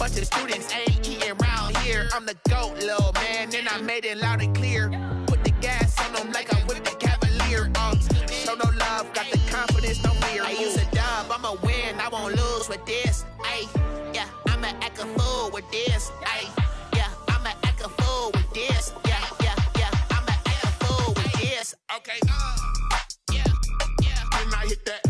bunch of students ain't eating round here. I'm the GOAT, little man, and I made it loud and clear. Put the gas on them like I'm with the Cavalier. Show no love, got the confidence, no fear. I use a dub, I'ma win, I won't lose with this. Ay, yeah, I'ma act a fool with this. Ay, yeah, I'ma act a fool with this. Yeah, yeah, yeah, I'ma act a fool with this. Okay, yeah, yeah, can I hit that?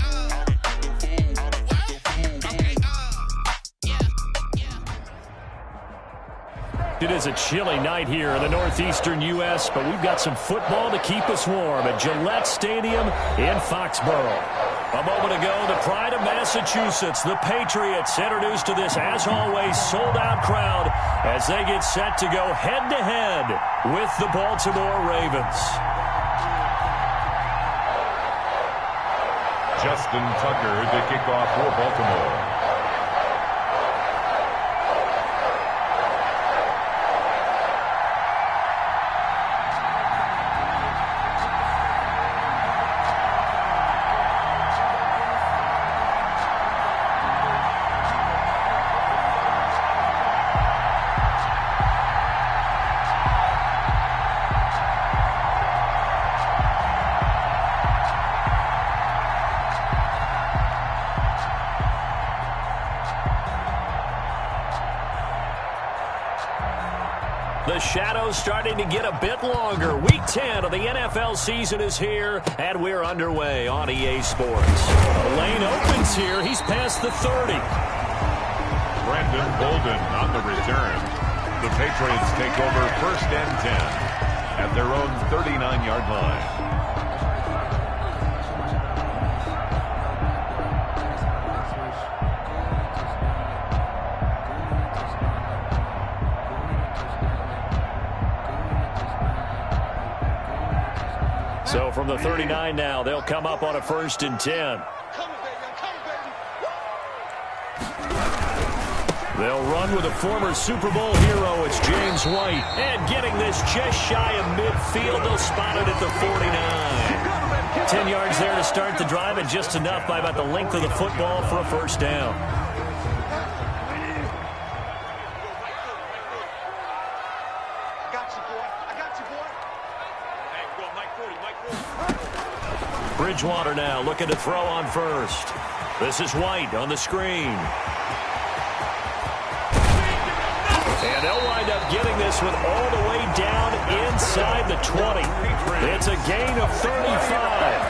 It is a chilly night here in the northeastern U.S., but we've got some football to keep us warm at Gillette Stadium in Foxborough. A moment ago, the pride of Massachusetts, the Patriots, introduced to this, as always, sold-out crowd as they get set to go head-to-head with the Baltimore Ravens. Justin Tucker to kick off for Baltimore. The shadows starting to get a bit longer. Week 10 of the NFL season is here, and we're underway on EA Sports. The lane opens here. He's past the 30. Brandon Bolden on the return. The Patriots take over 1st and 10 at their own 39-yard line. So from the 39 now, they'll come up on a 1st and 10. They'll run with a former Super Bowl hero. It's James White. And getting this just shy of midfield, they'll spot it at the 49. 10 yards there to start the drive, and just enough by about the length of the football for a 1st down. Bridgewater now looking to throw on 1st. This is White on the screen. And they'll wind up getting this one all the way down inside the 20. It's a gain of 35.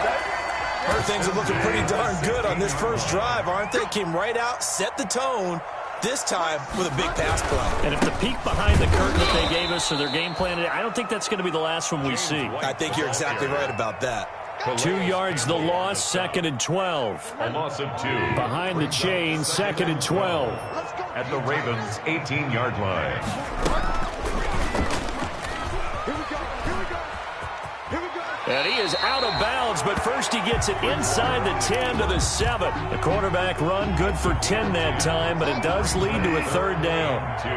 Her things are looking pretty darn good on this first drive, aren't they? Came right out, set the tone, this time with a big pass play. And if the peek behind the curtain that they gave us or their game plan, I don't think that's going to be the last one we see. I think you're exactly right about that. 2 yards the loss, 2nd and 12. A loss of 2. Behind the chain, 2nd and 12. At the Ravens' 18-yard line. And he is out of bounds, but first he gets it inside the 10 to the 7. The quarterback run good for 10 that time, but it does lead to a 3rd down. 2.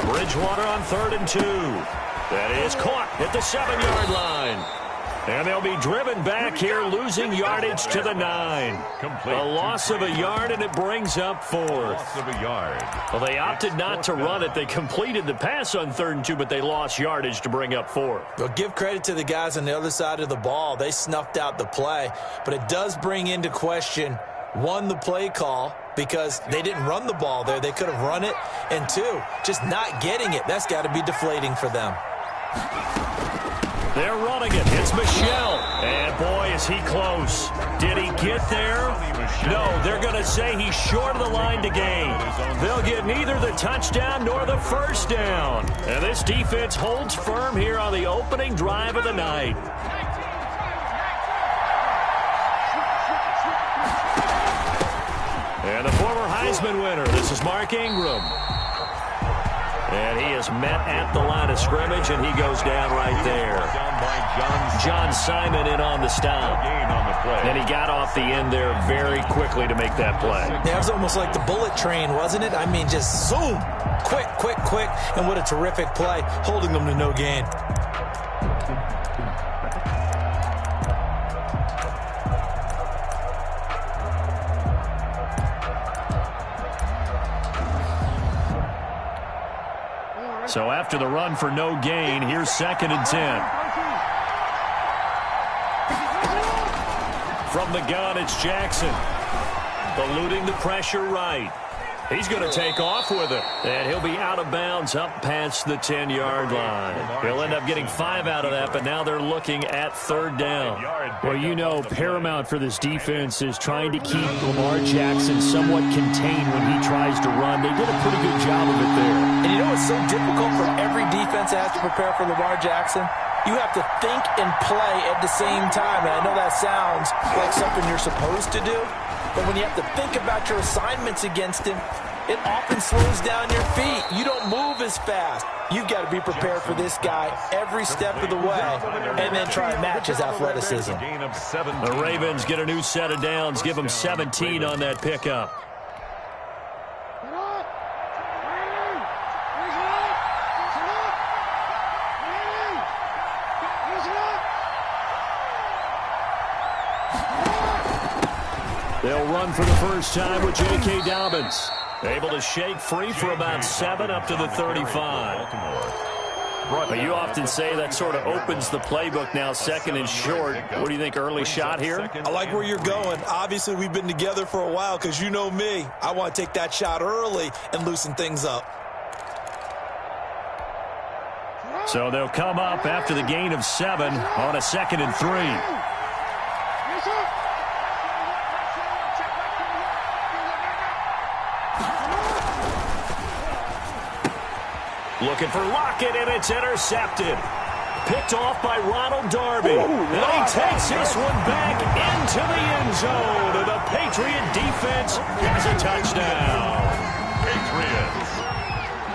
Bridgewater on 3rd and 2. That is caught at the 7-yard line. And they'll be driven back here, losing yardage to the 9. A loss of a yard, and it brings up 4th. Loss of a yard. Well, they opted not to run it. They completed the pass on 3rd and 2, but they lost yardage to bring up 4. Well, give credit to the guys on the other side of the ball. They snuffed out the play, but it does bring into question, 1, the play call, because they didn't run the ball there. They could have run it. And 2, just not getting it. That's got to be deflating for them. They're running it. It's Michel. And, boy, is he close. Did he get there? No, they're going to say he's short of the line to gain. They'll get neither the touchdown nor the 1st down. And this defense holds firm here on the opening drive of the night. And the former Heisman winner, this is Mark Ingram. And he is met at the line of scrimmage, and he goes down right there. John Simon in on the stop. And he got off the end there very quickly to make that play. Yeah, it was almost like the bullet train, wasn't it? I mean, just zoom. Quick, quick, quick. And what a terrific play, holding them to no gain. after the run for no gain. Here's 2nd and 10. From the gun, it's Jackson. Eluding the pressure right. He's going to take off with it. And he'll be out of bounds up past the 10-yard line. He'll end up getting 5 out of that, but now they're looking at 3rd down. Well, you know, paramount for this defense is trying to keep Lamar Jackson somewhat contained when he tries to run. They did a pretty good job of it there. And you know it's so difficult for every defense that has to prepare for Lamar Jackson? You have to think and play at the same time. And I know that sounds like something you're supposed to do, but when you have to think about your assignments against him, it often slows down your feet. You don't move as fast. You've got to be prepared for this guy every step of the way and then try and match his athleticism. The Ravens get a new set of downs, give them 17 on that pickup. They'll run for the first time with J.K. Dobbins. Able to shake free for about 7 up to the 35. But you often say that sort of opens the playbook now, 2nd and short. What do you think, early shot here? I like where you're going. Obviously, we've been together for a while because you know me. I want to take that shot early and loosen things up. So they'll come up after the gain of 7 on a 2nd and 3. Looking for Lockett, and it's intercepted. Picked off by Ronald Darby. And he takes this one back into the end zone. And the Patriot defense has a touchdown. Patriots.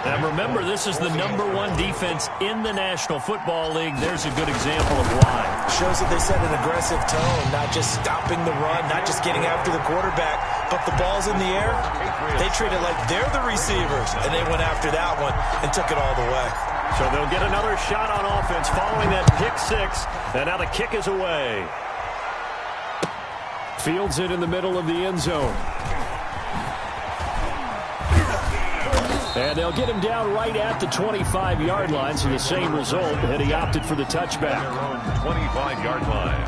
And remember, this is the #1 defense in the National Football League. There's a good example of why. Shows that they set an aggressive tone, not just stopping the run, not just getting after the quarterback, but the ball's in the air. They treat it like they're the receivers, and they went after that one and took it all the way. So they'll get another shot on offense following that pick 6, and now the kick is away. Fields it in the middle of the end zone. And they'll get him down right at the 25-yard line, so the same result, and he opted for the touchback. Their own 25-yard line.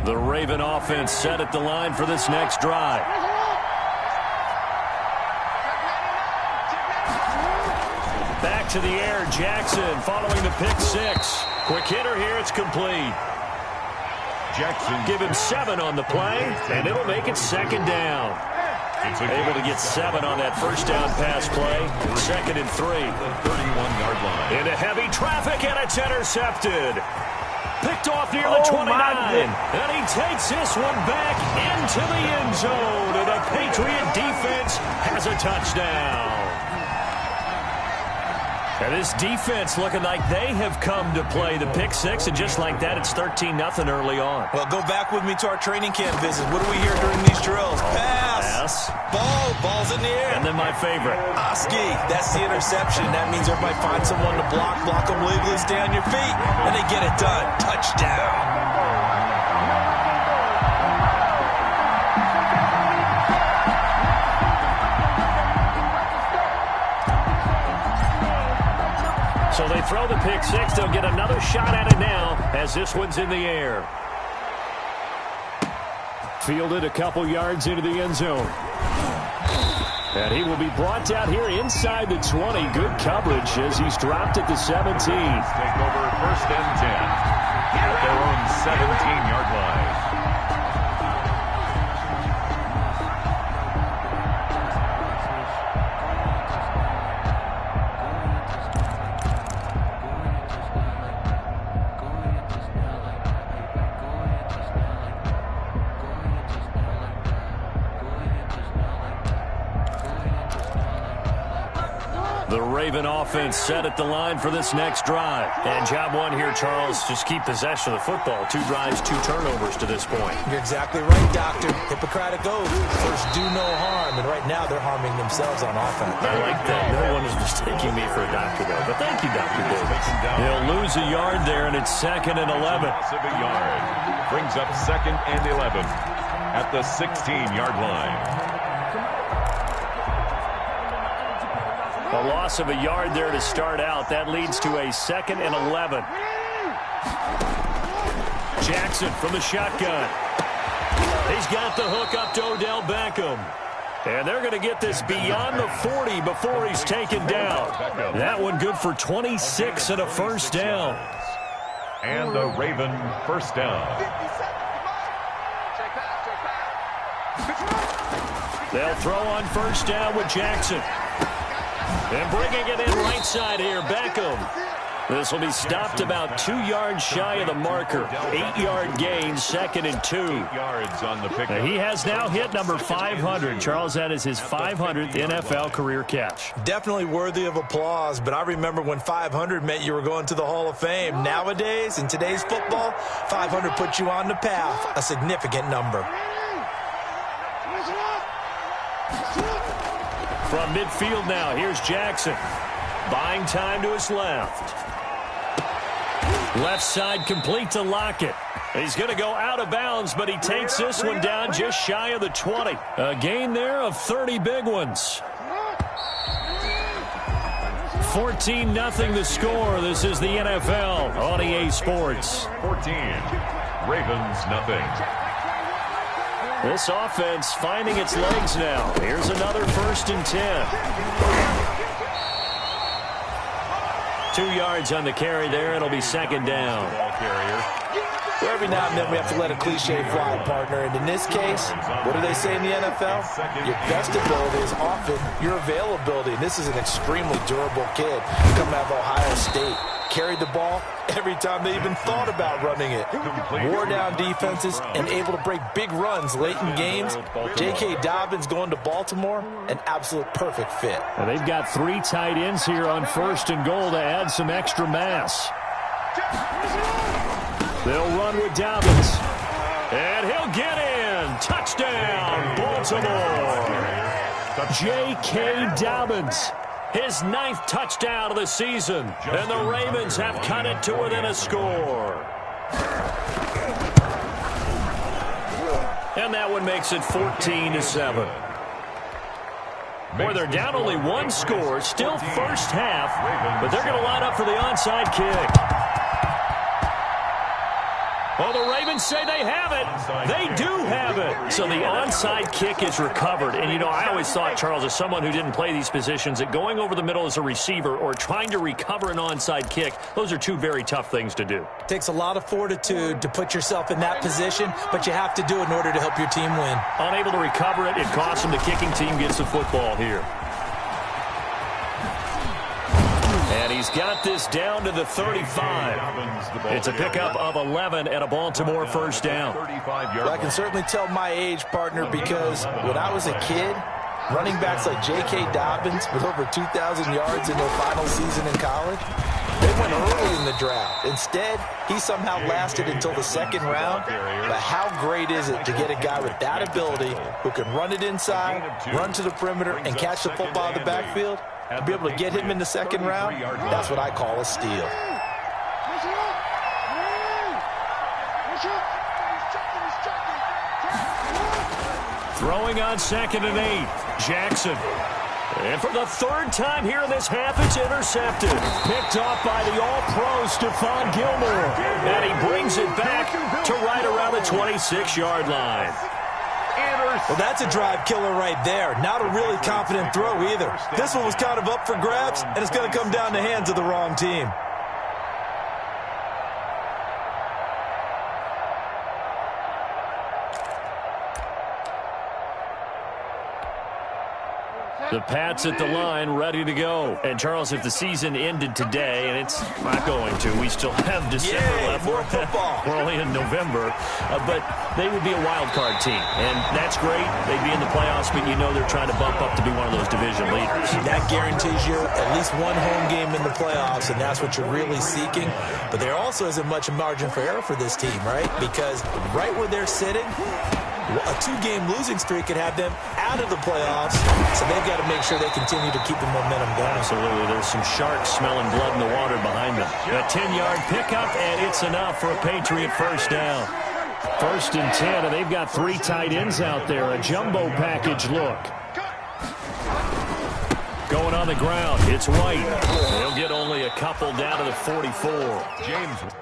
The Raven offense set at the line for this next drive. Back to the air, Jackson following the pick 6. Quick hitter here, it's complete. Jackson. Give him 7 on the play, and it'll make it 2nd down. Able to get 7 on that first down pass play. 2nd and 3. 31-yard line. Into heavy traffic, and it's intercepted. Picked off near the 29. And he takes this one back into the end zone. And the Patriot defense has a touchdown. And this defense looking like they have come to play the pick 6, and just like that, it's 13-0 early on. Well, go back with me to our training camp visit. What do we hear during these drills? Pass. Ball's in the air. And then my favorite. Oski, that's the interception. That means everybody finds someone to block them legally, stay on your feet, and they get it done. Touchdown. So they throw the pick 6. They'll get another shot at it now as this one's in the air. Fielded a couple yards into the end zone. And he will be brought down here inside the 20. Good coverage as he's dropped at the 17. Take over 1st and 10 at their own 17-yard line. The Raven offense set at the line for this next drive. And job 1 here, Charles, just keep possession of the football. 2 drives, 2 turnovers to this point. You're exactly right, Doctor. Hippocratic oath. First, do no harm. And right now, they're harming themselves on offense. I like that. No one is mistaking me for a doctor, though. But thank you, Dr. Davis. They'll lose a yard there, and it's 2nd and 11. Loss of a yard. Brings up 2nd and 11. at the 16-yard line. A loss of a yard there to start out. That leads to a 2nd and 11. Jackson from the shotgun. He's got the hook up to Odell Beckham. And they're going to get this beyond the 40 before he's taken down. That one good for 26 and a first down. And a Raven first down. They'll throw on first down with Jackson. And bringing it in right side here, Beckham. This will be stopped about 2 yards shy of the marker. 8-yard gain, 2nd and 2. 8 yards on the pick. He has now hit number 500. Charles, that is his 500th NFL career catch. Definitely worthy of applause, but I remember when 500 meant you were going to the Hall of Fame. Nowadays, in today's football, 500 puts you on the path, a significant number. From midfield now, here's Jackson. Buying time to his left. Left side complete to Lockett. He's going to go out of bounds, but he takes this one down just shy of the 20. A gain there of 30 big ones. 14-0 the score. This is the NFL on EA Sports. 14. Ravens nothing. This offense finding its legs now. Here's another 1st and 10. 2 yards on the carry there. It'll be 2nd down. Well, every now and then we have to let a cliche fly, partner. And in this case, what do they say in the NFL? Your best ability is often your availability. And this is an extremely durable kid coming out of Ohio State. Carried the ball every time they even thought about running it. Wore down defenses and able to break big runs late in games. J.K. Dobbins going to Baltimore, an absolute perfect fit. Well, they've got 3 tight ends here on 1st and goal to add some extra mass. They'll run with Dobbins. And he'll get in. Touchdown, Baltimore. J.K. Dobbins. His 9th touchdown of the season. And the Ravens have cut it to within a score. And that one makes it 14-7. Boy, they're down only 1 score. Still first half. But they're going to line up for the onside kick. Well, the Ravens say they have it. They do have it. So the onside kick is recovered. And, you know, I always thought, Charles, as someone who didn't play these positions, that going over the middle as a receiver or trying to recover an onside kick, those are 2 very tough things to do. It takes a lot of fortitude to put yourself in that position, but you have to do it in order to help your team win. Unable to recover it, it costs them. The kicking team gets the football here. And he's got this down to the 35. It's a pickup of 11 and a Baltimore first down. Well, I can certainly tell my age, partner, because when I was a kid, running backs like J.K. Dobbins with over 2,000 yards in their final season in college, they went early in the draft. Instead, he somehow lasted until the 2nd round. But how great is it to get a guy with that ability who can run it inside, run to the perimeter, and catch the football in the backfield? To be able to get him in the 2nd round, that's what I call a steal. Throwing on 2nd and 8. Jackson. And for the 3rd time here in this half, it's intercepted. Picked off by the all-pro Stephon Gilmore. And he brings it back to right around the 26-yard line. Well, that's a drive killer right there. Not a really confident throw either. This one was kind of up for grabs, and it's going to come down the hands of the wrong team. The Pats at the line, ready to go. And, Charles, if the season ended today, and it's not going to, we still have December left. More football. We're only in November. But they would be a wild card team. And that's great. They'd be in the playoffs, but you know they're trying to bump up to be one of those division leaders. That guarantees you at least 1 home game in the playoffs, and that's what you're really seeking. But there also isn't much margin for error for this team, right? Because right where they're sitting, a 2-game losing streak could have them out of the playoffs, so they've got to make sure they continue to keep the momentum going. Absolutely. There's some sharks smelling blood in the water behind them. A 10-yard pickup, and it's enough for a Patriot first down. First and 10, and they've got 3 tight ends out there. A jumbo package look. Going on the ground, it's White. They'll get only a couple down to the 44. James.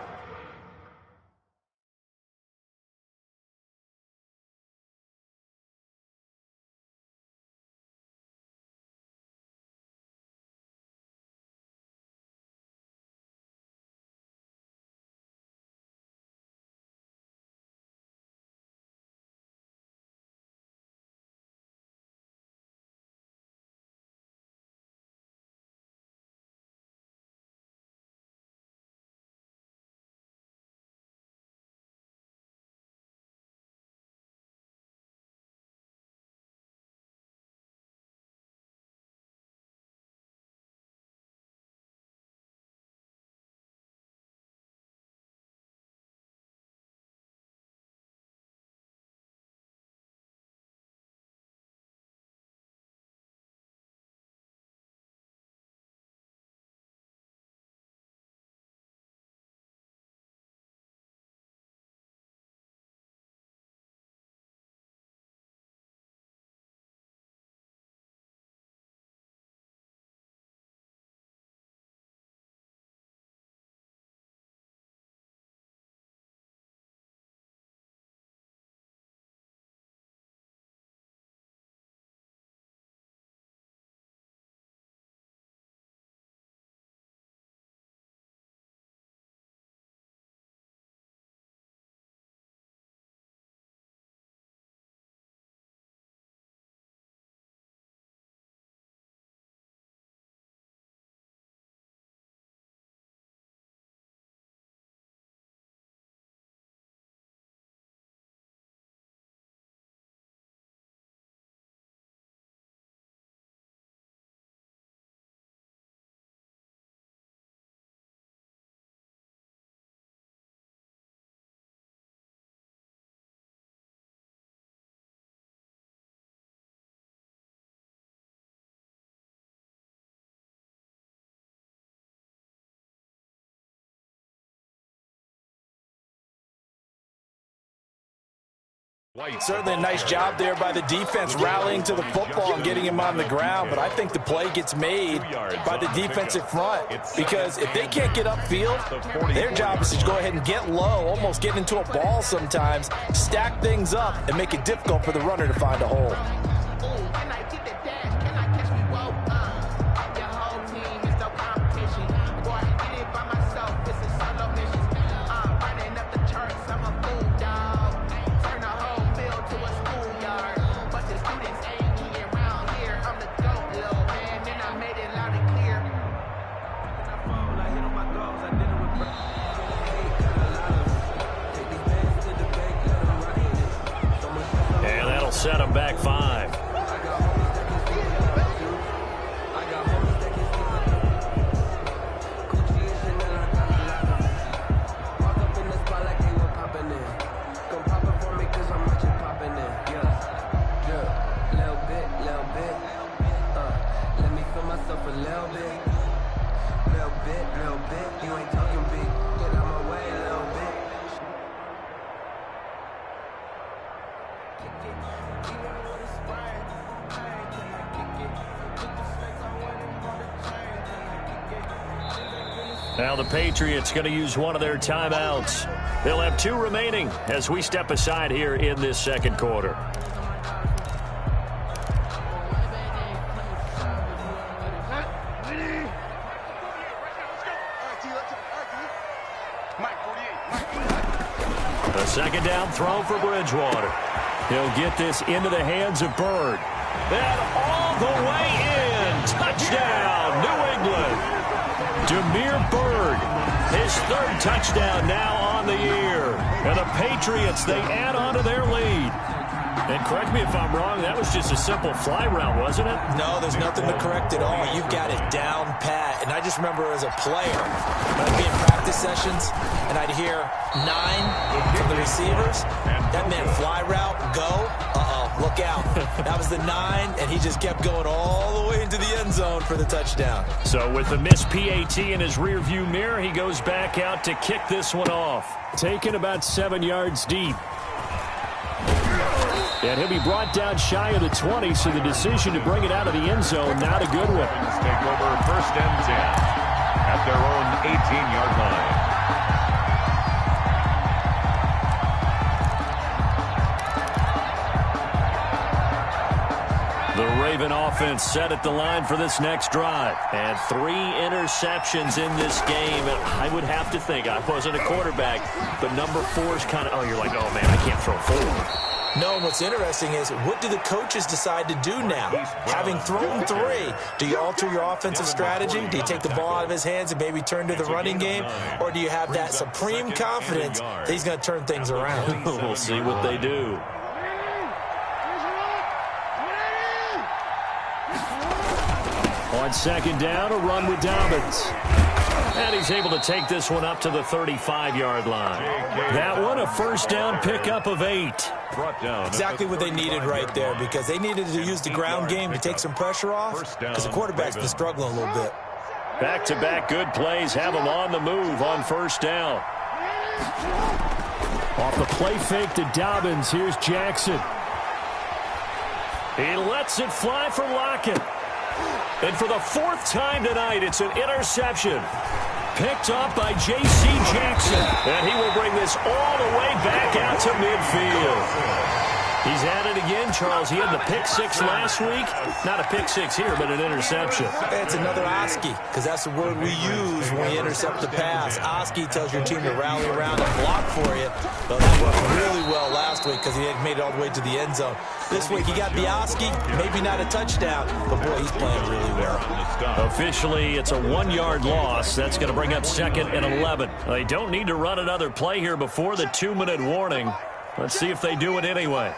Certainly a nice job there by the defense rallying to the football and getting him on the ground, but I think the play gets made by the defensive front because if they can't get upfield, their job is to go ahead and get low, almost get into a ball sometimes, stack things up, and make it difficult for the runner to find a hole. Set him back 5. Now the Patriots going to use one of their timeouts. They'll have 2 remaining as we step aside here in this second quarter. A second down throw for Bridgewater. He'll get this into the hands of Bird. And all the way in. Touchdown, New England. Damiere Byrd, his 3rd touchdown now on the year. And the Patriots, they add on to their lead. And correct me if I'm wrong, that was just a simple fly route, wasn't it? No, there's nothing to correct at all. You've got it down pat. And I just remember as a player, I'd be in practice sessions, and I'd hear 9 from the receivers. That meant fly route, go. look out. That was the 9, and he just kept going all the way into the end zone for the touchdown. So with the missed PAT in his rearview mirror, he goes back out to kick this one off. Taken about 7 yards deep. And he'll be brought down shy of the 20, so the decision to bring it out of the end zone, not a good one. Take over 1st and 10 at their own 18-yard line. The Raven offense set at the line for this next drive. And 3 interceptions in this game. And I would have to think, I wasn't a quarterback, but number 4 is kind of, oh, you're like, oh, man, I can't throw 4. No, and what's interesting is, what do the coaches decide to do now? Having thrown 3, do you alter your offensive strategy? Do you take the ball out of his hands and maybe turn to the running game? Or do you have that supreme confidence that he's going to turn things around? We'll see what they do. On 2nd down, a run with Dobbins. And he's able to take this one up to the 35-yard line. That one, a 1st down pickup of 8. Exactly what they needed right there, because they needed to use the ground game to take some pressure off, because the quarterback's been struggling a little bit. Back-to-back good plays have him on the move on 1st down. Off the play fake to Dobbins, here's Jackson. He lets it fly for Lockett. And for the 4th time tonight, it's an interception. Picked up by J.C. Jackson. And he will bring this all the way back out to midfield. He's at it again, Charles. He had the pick 6 last week. Not a pick 6 here, but an interception. It's another Oski, because that's the word we use when we intercept the pass. Oski tells your team to rally around and block for you. But that worked really well last week because he had made it all the way to the end zone. This week he got the Oski, maybe not a touchdown, but boy, he's playing really well. Officially, it's a 1-yard loss. That's going to bring up 2nd and 11. They don't need to run another play here before the 2-minute warning. Let's see if they do it anyway.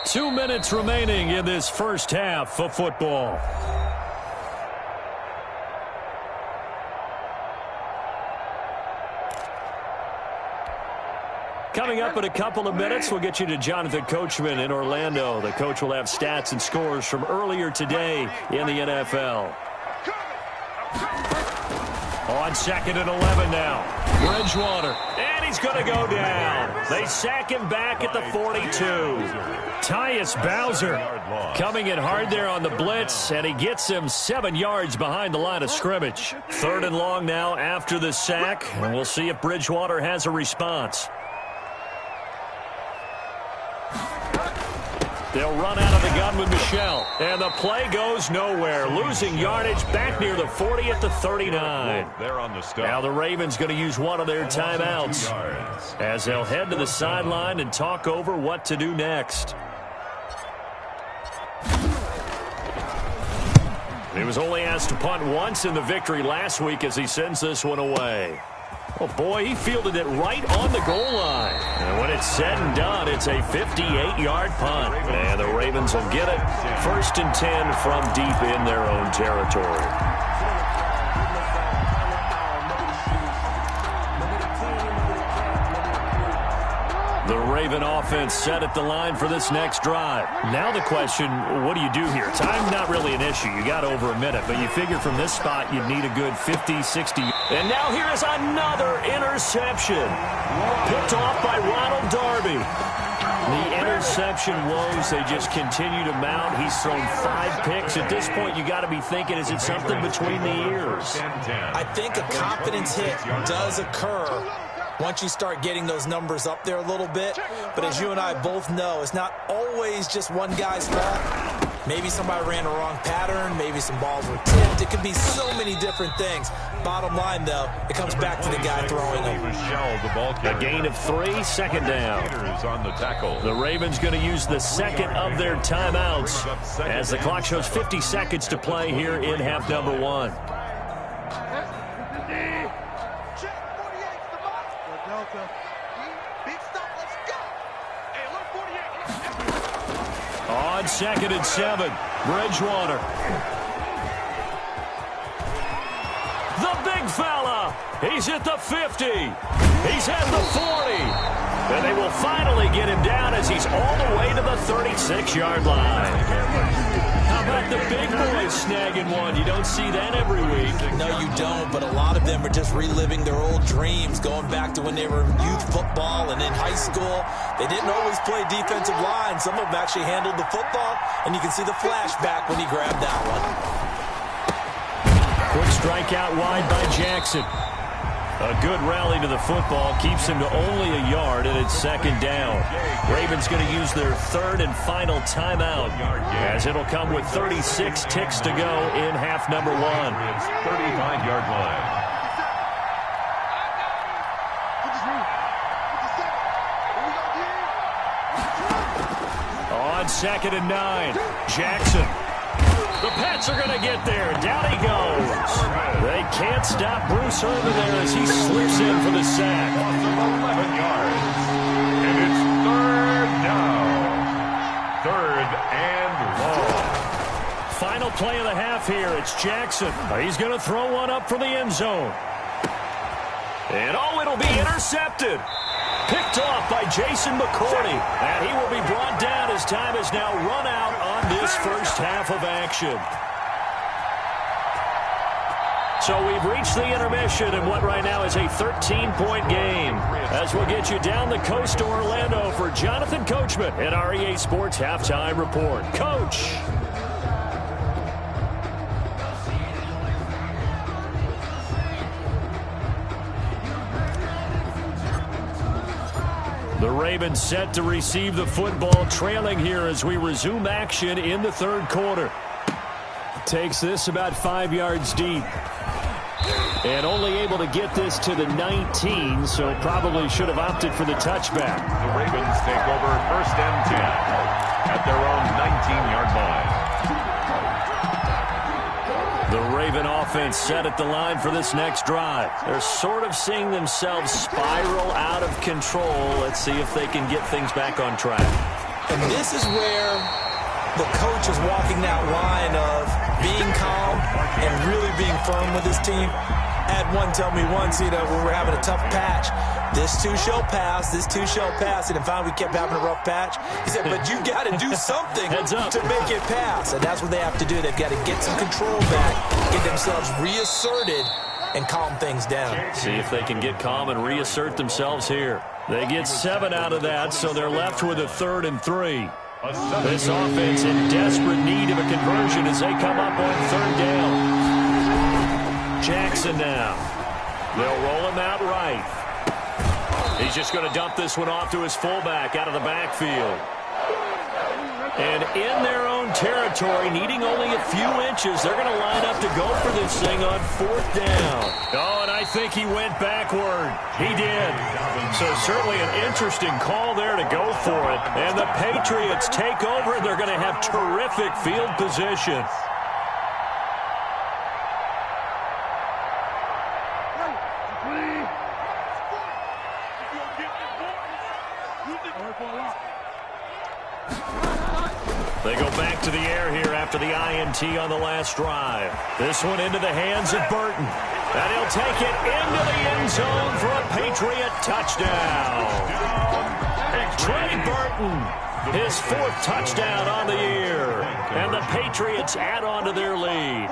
2 minutes remaining in this first half of football. Coming up in a couple of minutes, we'll get you to Jonathan Coachman in Orlando. The coach will have stats and scores from earlier today in the NFL. On 2nd and 11 now. Bridgewater. And he's going to go down. They sack him back at the 42. Tyus Bowser coming in hard there on the blitz, and he gets him 7 yards behind the line of scrimmage. 3rd and long now after the sack, and we'll see if Bridgewater has a response. They'll run out of the gun with Michel. And the play goes nowhere. Losing yardage back near the 40 at the 39. Now the Ravens going to use one of their timeouts as they'll head to the sideline and talk over what to do next. He was only asked to punt once in the victory last week as he sends this one away. Oh, boy, he fielded it right on the goal line. And when it's said and done, it's a 58-yard punt. And the Ravens will get it 1st and 10 from deep in their own territory. The Raven offense set at the line for this next drive. Now the question, what do you do here? Time's not really an issue. You got over a minute, but you figure from this spot you'd need a good 50, 60. And now here is another interception. Picked off by Ronald Darby. The interception woes, they just continue to mount. He's thrown 5 picks. At this point, you got to be thinking, is it something between the ears? I think a confidence hit does occur once you start getting those numbers up there a little bit. But as you and I both know, it's not always just one guy's fault. Maybe somebody ran a wrong pattern. Maybe some balls were tipped. It could be so many different things. Bottom line, though, it comes back to the guy throwing them. A gain of 3, 2nd down. The Ravens going to use the 2nd of their timeouts as the clock shows 50 seconds to play here in half number 1. On 2nd and 7, Bridgewater. The big fella He's at the 50. He's at the 40. And they will finally get him down as he's all the way to the 36-yard line. How about the big boys snagging one? You don't see that every week. No, you don't, but a lot of them are just reliving their old dreams, going back to when they were in youth football and in high school. They didn't always play defensive line. Some of them actually handled the football, and you can see the flashback when he grabbed that one. Quick strike out wide by Jackson. A good rally to the football keeps him to only a yard, and it's second down. Ravens going to use their third and final timeout, as it'll come with 36 ticks to go in half number one. 35-yard line. On 2nd and 9, Jackson. The Pats are going to get there. Down he goes. They can't stop Bruce Irvin there as he slips in for the sack. 11 yards. And it's third down. Third and long. Final play of the half here. It's Jackson. He's going to throw one up for the end zone. And it'll be intercepted. Picked off by Jason McCourty. And he will be brought down as time is now run out on this first half of action. So we've reached the intermission in what right now is a 13-point game. As we'll get you down the coast to Orlando for Jonathan Coachman at our EA Sports Halftime Report. Coach. The Ravens set to receive the football, trailing here as we resume action in the third quarter. Takes this about 5 yards deep. And only able to get this to the 19, so probably should have opted for the touchback. The Ravens take over first and 10 at their own 19-yard line. The Raven offense set at the line for this next drive. They're sort of seeing themselves spiral out of control. Let's see if they can get things back on track. And this is where the coach is walking that line of being calm and really being firm with his team. I had one tell me once, when we were having a tough patch, this too shall pass, this too shall pass. And finally we kept having a rough patch. He said, but you got to do something to make it pass. And that's what they have to do. They've got to get some control back, get themselves reasserted, and calm things down. See if they can get calm and reassert themselves here. They get 7 out of that, so they're left with a 3rd and 3. This offense in desperate need of a conversion as they come up on 3rd down. Jackson now. They'll roll him out right. He's just going to dump this one off to his fullback out of the backfield. And in their own territory, needing only a few inches, they're going to line up to go for this thing on 4th down. Oh, and I think he went backward. He did. So certainly an interesting call there to go for it. And the Patriots take over, and they're going to have terrific field position. They go back to the air here after the INT on the last drive. This one into the hands of Burton. And he'll take it into the end zone for a Patriot touchdown. Trey Burton, his 4th touchdown on the year. And the Patriots add on to their lead.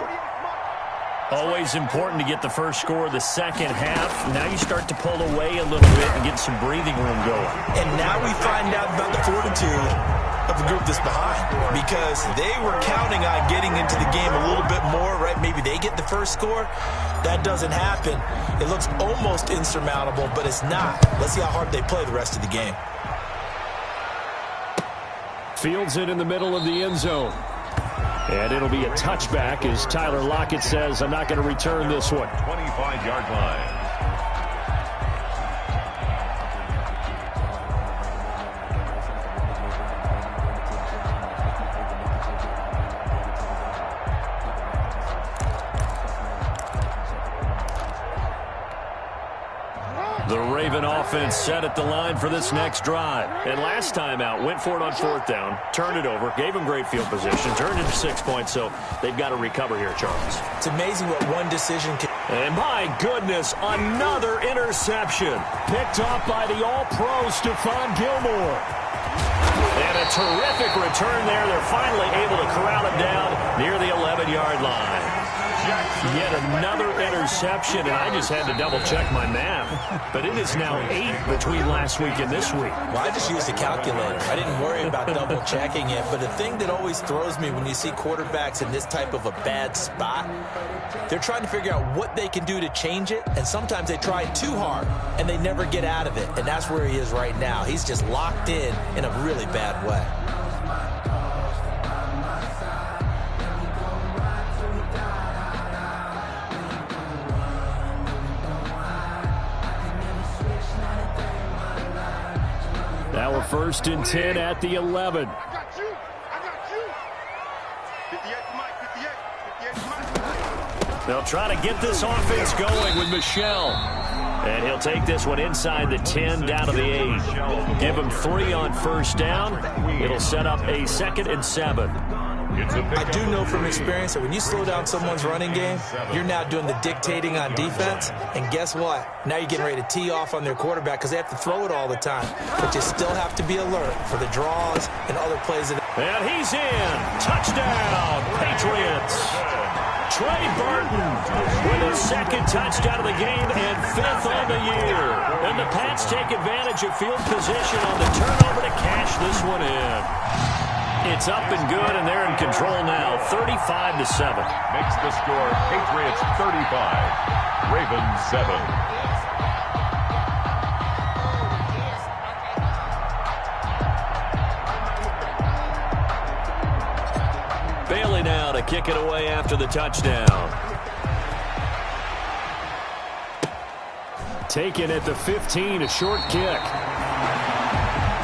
Always important to get the first score of the second half. Now you start to pull away a little bit and get some breathing room going. And now we find out about the fortitude of the group that's behind, because they were counting on getting into the game a little bit more, right? Maybe they get the first score. That doesn't happen. It looks almost insurmountable, but it's not. Let's see how hard they play the rest of the game. Fields it in the middle of the end zone. And it'll be a touchback as Tyler Lockett says, I'm not going to return this one. 25-yard line. The Raven offense set at the line for this next drive. And last time out, went for it on 4th down, turned it over, gave them great field position, turned into 6 points, so they've got to recover here, Charles. It's amazing what one decision can And my goodness, another interception. Picked off by the All-Pro Stephon Gilmore. And a terrific return there. They're finally able to corral him down near the 11-yard line. Yet another interception, and I just had to double-check my math. But it is now 8 between last week and this week. Well, I just used a calculator. I didn't worry about double-checking it. But the thing that always throws me when you see quarterbacks in this type of a bad spot, they're trying to figure out what they can do to change it, and sometimes they try too hard, and they never get out of it. And that's where he is right now. He's just locked in a really bad way. Now we're 1st and 10 at the 11. They'll try to get this offense going with Michel. And he'll take this one inside the 10 down to the 8. Give him 3 on 1st down. It'll set up a 2nd and 7. I do know from experience that when you slow down someone's running game, you're now doing the dictating on defense. And guess what? Now you're getting ready to tee off on their quarterback because they have to throw it all the time. But you still have to be alert for the draws and other plays. And he's in. Touchdown, Patriots. Trey Burton with his 2nd touchdown of the game and 5th on the year. And the Pats take advantage of field position on the turnover to cash this one in. It's up and good, and they're in control now, 35-7. Makes the score Patriots 35, Ravens 7. Bailey now to kick it away after the touchdown. Taken at the 15, a short kick.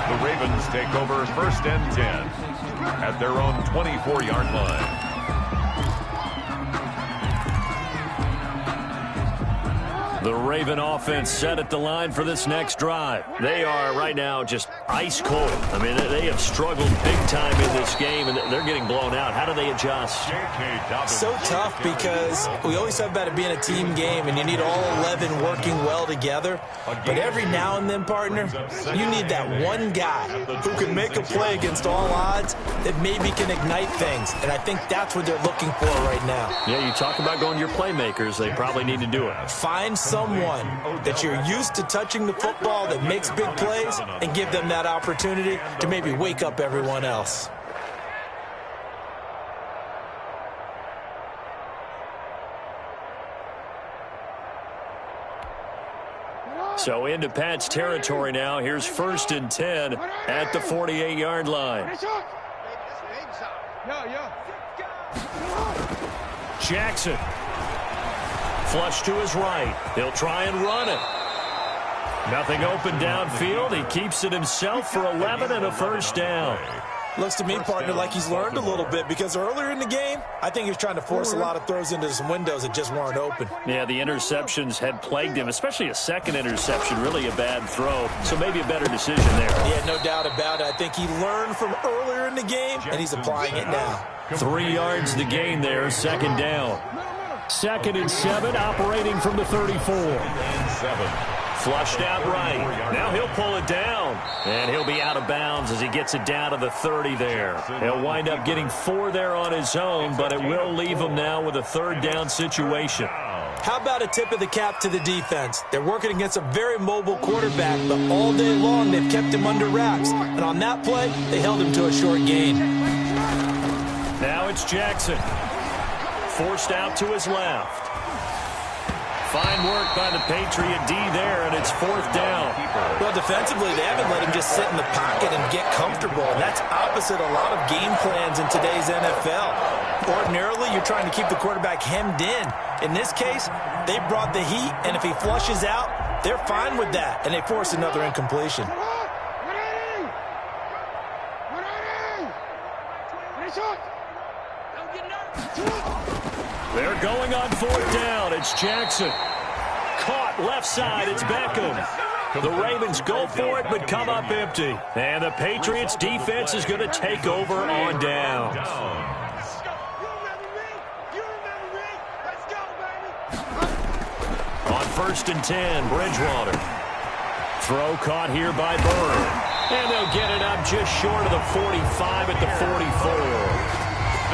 The Ravens take over 1st and 10 at their own 24-yard line. The Raven offense set at the line for this next drive. They are right now just ice cold. I mean, they have struggled big time in this game, and they're getting blown out. How do they adjust? So tough because we always talk about it being a team game, and you need all 11 working well together. But every now and then, partner, you need that one guy who can make a play against all odds that maybe can ignite things. And I think that's what they're looking for right now. Yeah, you talk about going to your playmakers. They probably need to do it. Find someone that you're used to touching the football that makes big plays and give them that opportunity to maybe wake up everyone else. So into Pat's territory now. Here's 1st and 10 at the 48-yard line. Jackson. Flush to his right. He'll try and run it. Nothing open downfield. He keeps it himself for 11 and a 1st down. Looks to me, partner, like he's learned a little bit because earlier in the game, I think he was trying to force a lot of throws into some windows that just weren't open. Yeah, the interceptions had plagued him, especially a 2nd interception, really a bad throw. So maybe a better decision there. Yeah, no doubt about it. I think he learned from earlier in the game, and he's applying it now. 3 yards to gain there, 2nd down. 2nd and 7, operating from the 34. Flushed out right. Now he'll pull it down. And he'll be out of bounds as he gets it down to the 30 there. He'll wind up getting 4 there on his own, but it will leave him now with a 3rd down situation. How about a tip of the cap to the defense? They're working against a very mobile quarterback, but all day long they've kept him under wraps. And on that play, they held him to a short gain. Now it's Jackson. Forced out to his left. Fine work by the Patriot D there, and it's 4th down. Well, defensively, they haven't let him just sit in the pocket and get comfortable, and that's opposite a lot of game plans in today's NFL. Ordinarily, you're trying to keep the quarterback hemmed in. In this case, they brought the heat, and if he flushes out, they're fine with that, and they force another incompletion. They're going on 4th down. It's Jackson. Caught left side. It's Beckham. The Ravens go for it, but come up empty. And the Patriots defense is going to take over on down. 1st and 10, Bridgewater. Throw caught here by Bird. And they'll get it up just short of the 45 at the 44.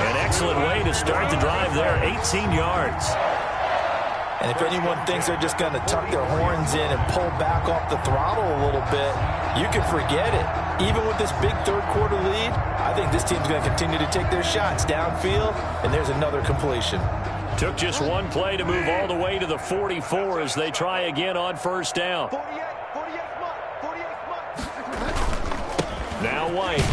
An excellent way to start the drive there, 18 yards. And if anyone thinks they're just going to tuck their horns in and pull back off the throttle a little bit, you can forget it. Even with this big third-quarter lead, I think this team's going to continue to take their shots downfield, and there's another completion. Took just one play to move all the way to the 44 as they try again on 1st down. Now White.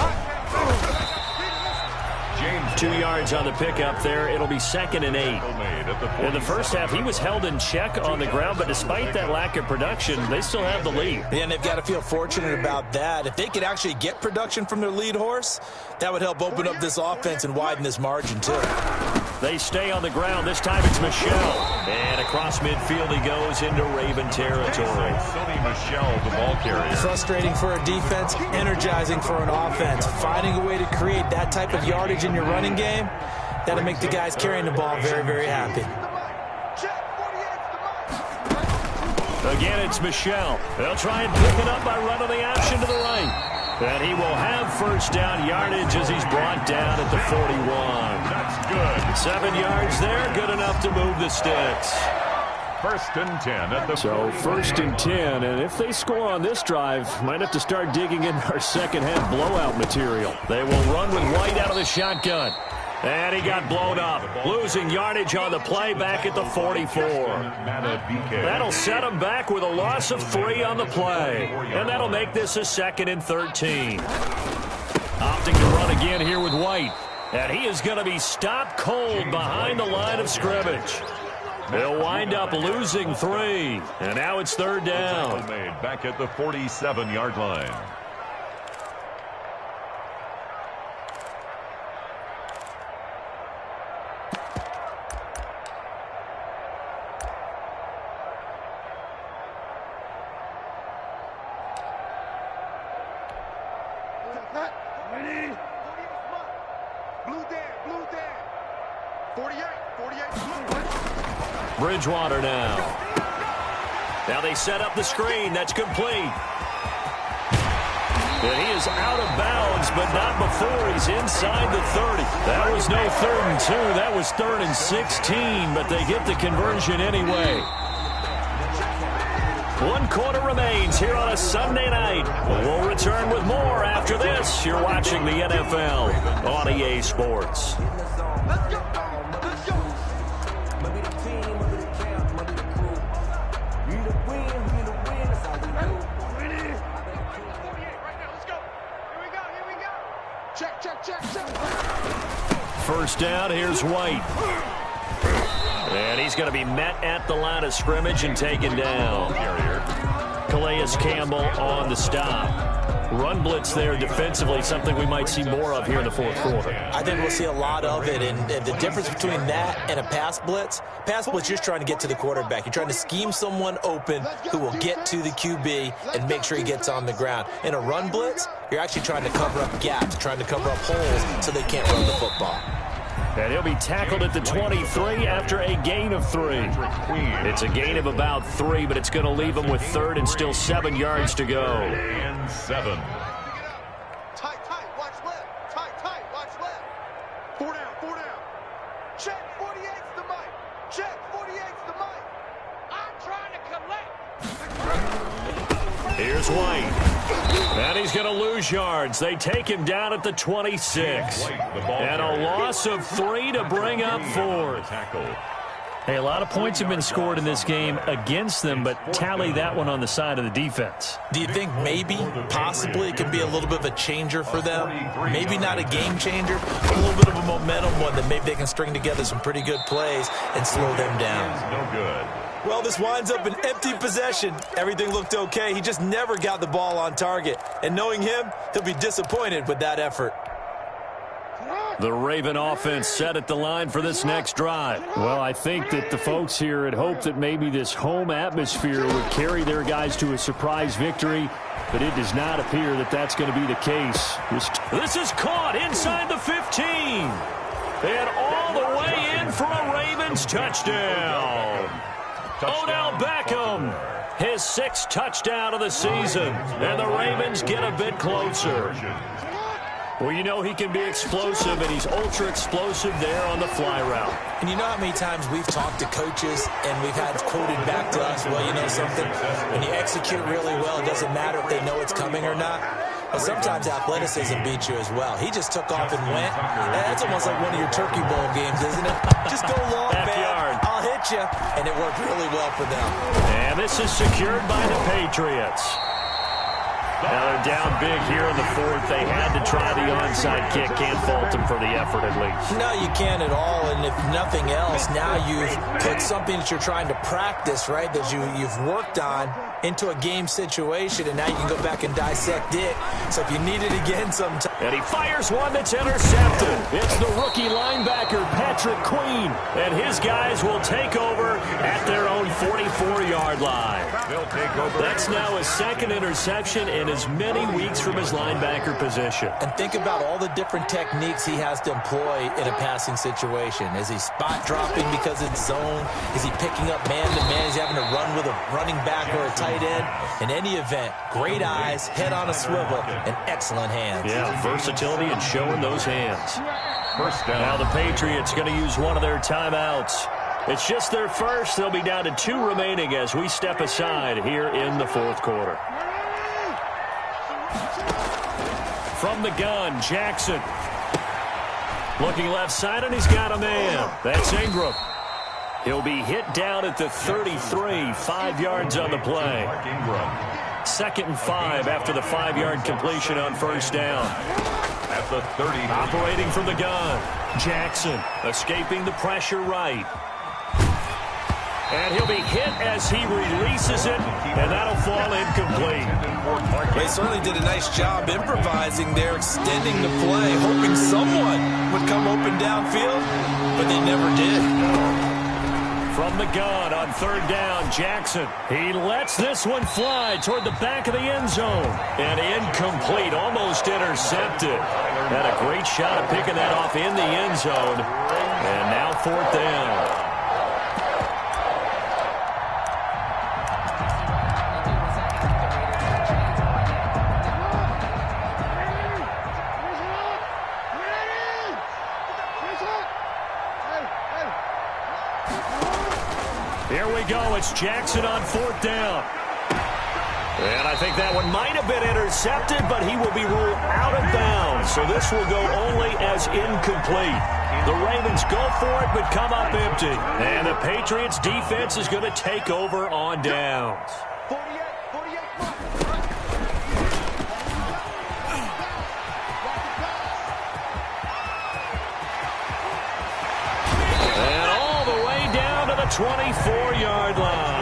2 yards on the pickup there. It'll be 2nd and 8. In the first half, he was held in check on the ground, but despite that lack of production, they still have the lead. Yeah, and they've got to feel fortunate about that. If they could actually get production from their lead horse, that would help open up this offense and widen this margin, too. They stay on the ground. This time it's Michel. And across midfield he goes into Raven territory. Sony Michel, the ball carrier. Frustrating for a defense, energizing for an offense. Finding a way to create that type of yardage in your running game, that'll make the guys carrying the ball very, very happy. Again, it's Michel. They'll try and pick it up by running the option to the right. And he will have 1st down yardage as he's brought down at the 41. That's good. 7 yards there, good enough to move the sticks. 1st and 10 at the So 1st and 10, and if they score on this drive, might have to start digging in our second half blowout material. They will run with White out of the shotgun. And he got blown up, losing yardage on the play back at the 44. That'll set him back with a loss of 3 on the play. And that'll make this a 2nd and 13. Opting to run again here with White. And he is going to be stopped cold behind the line of scrimmage. They'll wind up losing 3. And now it's 3rd down. Back at the 47-yard line. Bridgewater now. Now they set up the screen. That's complete. And he is out of bounds, but not before he's inside the 30. That was no 3rd and 2. That was 3rd and 16, but they get the conversion anyway. 1 quarter remains here on a Sunday night. We'll return with more after this. You're watching the NFL on EA Sports. First down, here's White. And he's going to be met at the line of scrimmage and taken down. Calais Campbell on the stop. Run blitz there defensively, something we might see more of here in the 4th quarter. I think we'll see a lot of it, and the difference between that and a pass blitz, you're just trying to get to the quarterback. You're trying to scheme someone open who will get to the QB and make sure he gets on the ground. In a run blitz, you're actually trying to cover up gaps, trying to cover up holes so they can't run the football. And he'll be tackled at the 23 after a gain of 3. It's a gain of about 3, but it's going to leave him with 3rd and still 7 yards to go. And 7. Tight, watch left. Tight, watch left. 4 down. Check, 48's the mic. Check, 48's the mic. I'm trying to collect. Here's White. And he's going to lose yards. They take him down at the 26. And a loss of 3 to bring up 4th. Hey, a lot of points have been scored in this game against them, but tally that one on the side of the defense. Do you think maybe, possibly, it can be a little bit of a changer for them? Maybe not a game changer, but a little bit of a momentum one that maybe they can string together some pretty good plays and slow them down. No good. Well, this winds up an empty possession. Everything looked okay. He just never got the ball on target. And knowing him, he'll be disappointed with that effort. The Raven offense set at the line for this next drive. Well, I think that the folks here had hoped that maybe this home atmosphere would carry their guys to a surprise victory, but it does not appear that that's going to be the case. This is caught inside the 15. And all the way in for a Ravens touchdown. Odell Beckham, his 6th touchdown of the season, and the Ravens get a bit closer. Well, you know he can be explosive, and he's ultra-explosive there on the fly route. And you know how many times we've talked to coaches and we've had quoted back to us, well, you know something, when you execute really well, it doesn't matter if they know it's coming or not. Well, sometimes athleticism beats you as well. He just took off and went. That's almost like one of your Turkey Bowl games, isn't it? Just go long, man. I'll hit you. And it worked really well for them. And this is secured by the Patriots. Now they're down big here in the 4th. They had to try the onside kick. Can't fault them for the effort at least. No, you can't at all. And if nothing else, now you've put something that you're trying to practice, right, that you've worked on into a game situation, and now you can go back and dissect it. So if you need it again sometime. And he fires one that's intercepted. It's the rookie linebacker, Patrick Queen. And his guys will take over at their own 44-yard line. They'll take over. That's now his 2nd interception in as many weeks from his linebacker position. And think about all the different techniques he has to employ in a passing situation. Is he spot dropping because it's zone? Is he picking up man-to-man? Is he having to run with a running back or a tight end? In any event, great eyes, head on a swivel, and excellent hands. Yeah, versatility and showing those hands. First down. Now the Patriots going to use one of their timeouts. It's just their first. They'll be down to 2 remaining as we step aside here in the 4th quarter. From the gun, Jackson. Looking left side, and he's got a man. That's Ingram. He'll be hit down at the 33, 5 yards on the play. 2nd and 5 after the 5-yard completion on first down. At the 30. Operating from the gun, Jackson escaping the pressure right. And he'll be hit as he releases it, and that'll fall incomplete. They certainly did a nice job improvising there, extending the play, hoping someone would come open downfield, but they never did. From the gun on 3rd down, Jackson. He lets this one fly toward the back of the end zone. And incomplete, almost intercepted. Had a great shot of picking that off in the end zone. And now 4th down. Here we go. It's Jackson on 4th down. And I think that one might have been intercepted, but he will be ruled out of bounds. So this will go only as incomplete. The Ravens go for it, but come up empty. And the Patriots defense is going to take over on downs. And all the way down to the 24-yard line.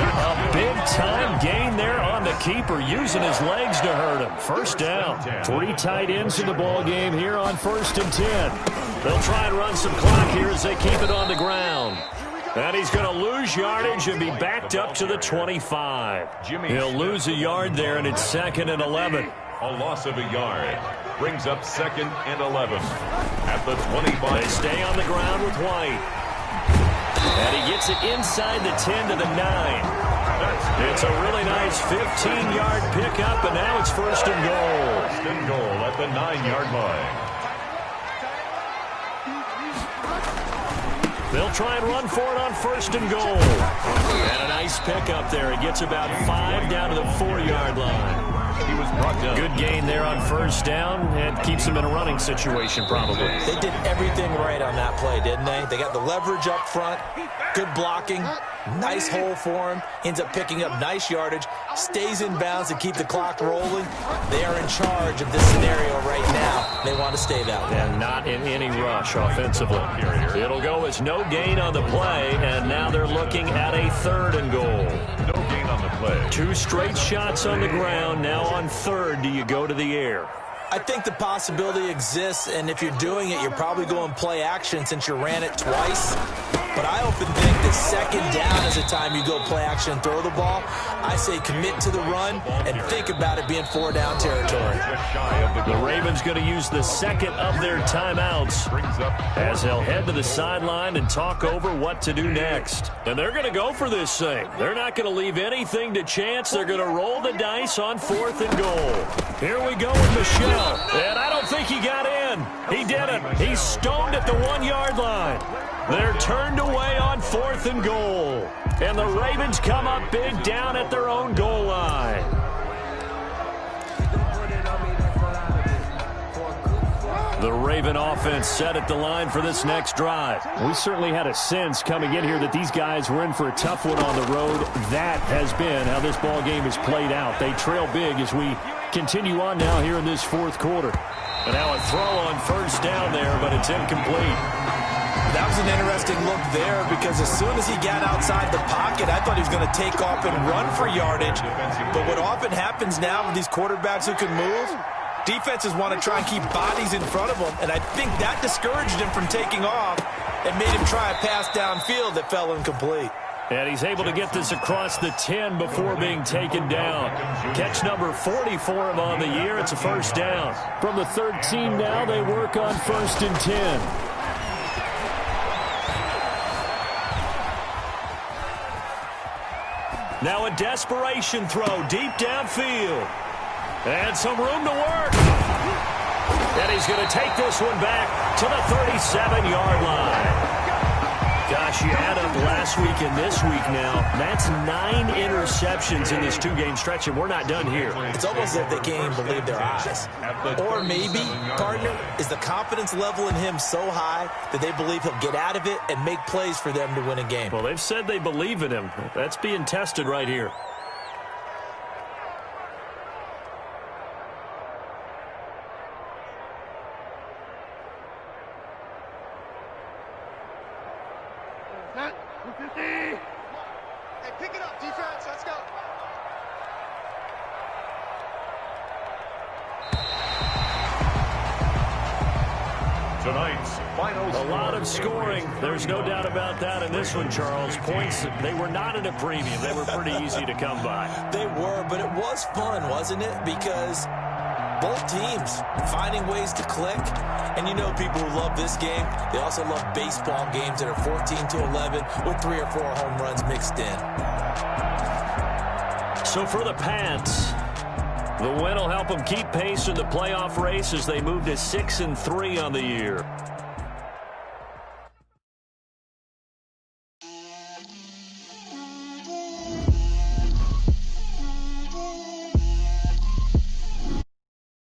A big-time gain there on the keeper, using his legs to hurt him. First down. 3 tight ends in the ball game here on 1st and 10. They'll try and run some clock here as they keep it on the ground. And he's going to lose yardage and be backed up to the 25. He'll lose a yard there, and it's 2nd and 11. A loss of a yard brings up 2nd and 11 at the 25. They stay on the ground with White. And he gets it inside the 10 to the 9. It's a really nice 15-yard pickup, and now it's 1st and goal. 1st and goal at the 9-yard line. They'll try and run for it on 1st and goal. And a nice pickup there. It gets about 5 down to the 4-yard line. He was brought down. Good gain there on 1st down, and keeps him in a running situation probably. They did everything right on that play, didn't they? They got the leverage up front, good blocking, nice hole for him, ends up picking up nice yardage, stays in bounds to keep the clock rolling. They are in charge of this scenario right now. They want to stay that way. And not in any rush offensively. It'll go as no gain on the play, and now they're looking at a 3rd and goal. No gain on the play. 2 straight shots on the ground. Now on 3rd, do you go to the air? I think the possibility exists, and if you're doing it, you're probably going play action since you ran it twice. But but I often think that second down is the time you go play action and throw the ball. I say commit to the run and think about it being 4-down territory. The Ravens going to use the second of their timeouts as they'll head to the sideline and talk over what to do next. And they're going to go for this thing. They're not going to leave anything to chance. They're going to roll the dice on 4th and goal. Here we go with Michel. And I don't think he got in. He didn't. He's stoned at the 1-yard line. They're turned away on 4th and goal. And the Ravens come up big down at their own goal line. The Raven offense set at the line for this next drive. We certainly had a sense coming in here that these guys were in for a tough one on the road. That has been how this ball game has played out. They trail big as we continue on now here in this 4th quarter. And now a throw on 1st down there, but it's incomplete. That was an interesting look there because as soon as he got outside the pocket, I thought he was going to take off and run for yardage. But what often happens now with these quarterbacks who can move, defenses want to try and keep bodies in front of them, and I think that discouraged him from taking off and made him try a pass downfield that fell incomplete. And he's able to get this across the 10 before being taken down. Catch number 40 for him on the year. It's a 1st down. From the 13 now, they work on 1st and 10. Now a desperation throw deep downfield. And some room to work. And he's going to take this one back to the 37-yard line. Gosh, you add up last week and this week now, that's 9 interceptions in this 2-game stretch, and we're not done here. It's almost as if they can't even believe their eyes. Or maybe, partner, is the confidence level in him so high that they believe he'll get out of it and make plays for them to win a game. Well, they've said they believe in him. That's being tested right here. Hey, pick it up, defense. Let's go. Tonight's final A lot of scoring. There's no doubt about that in this one, Charles. Points, they were not at a premium. They were pretty easy to come by. They were, but it was fun, wasn't it? Because both teams finding ways to click. And you know people who love this game, they also love baseball games that are 14-11 with 3 or 4 home runs mixed in. So for the Pats, the win will help them keep pace in the playoff race as they move to 6-3 on the year.